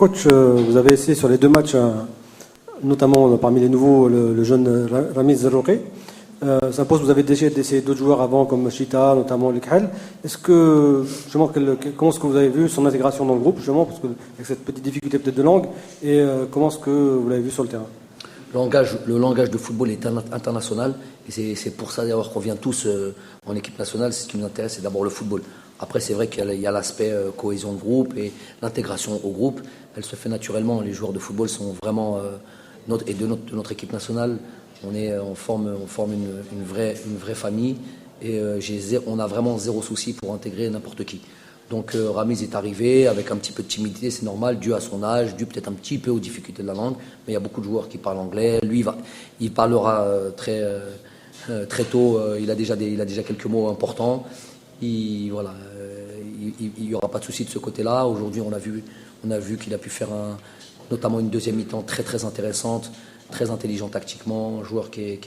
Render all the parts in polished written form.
Coach, vous avez essayé sur les deux matchs, notamment parmi les nouveaux, le jeune Ramiz Zerouki. Ça pose, vous avez déjà d'essayer d'autres joueurs avant, comme Chita, notamment Lekhel. Est-ce que, justement, comment est-ce que vous avez vu son intégration dans le groupe, justement, parce que, avec cette petite difficulté peut-être de langue, et comment est-ce que vous l'avez vu sur le terrain? Le langage de football est international, et c'est pour ça d'ailleurs qu'on vient tous en équipe nationale. Ce qui nous intéresse, c'est d'abord le football. Après, c'est vrai qu'il y a l'aspect cohésion de groupe et l'intégration au groupe. Elle se fait naturellement. Les joueurs de football sont vraiment, de notre équipe nationale, on forme une vraie famille, et on a vraiment zéro souci pour intégrer n'importe qui. Donc Ramiz est arrivé avec un petit peu de timidité, c'est normal, dû à son âge, dû peut-être un petit peu aux difficultés de la langue, mais il y a beaucoup de joueurs qui parlent anglais. Lui, il parlera très tôt, il a déjà quelques mots importants. Il n'y aura pas de souci de ce côté-là. Aujourd'hui, on a vu qu'il a pu faire notamment une deuxième mi-temps très très intéressante, très intelligent tactiquement, un joueur qui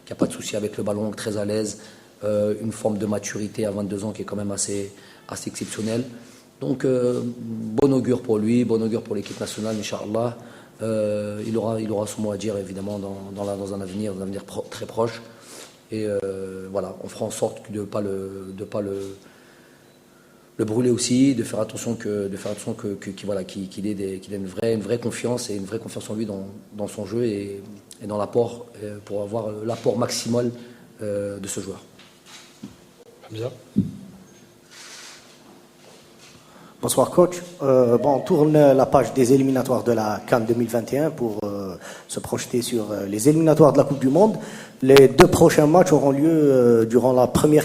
n'a pas de souci avec le ballon, très à l'aise, une forme de maturité à 22 ans qui est quand même assez exceptionnelle. Donc, bon augure pour lui, bon augure pour l'équipe nationale, Inch'Allah. Il aura son mot à dire, évidemment, dans un avenir très proche. Et voilà, on fera en sorte de pas le brûler aussi, de faire attention qu'il ait une vraie confiance, et une vraie confiance en lui dans son jeu et dans l'apport, pour avoir l'apport maximal de ce joueur. Bien. Bonsoir coach. On tourne la page des éliminatoires de la CAN 2021 pour se projeter sur les éliminatoires de la Coupe du Monde. Les 2 prochains matchs auront lieu durant la première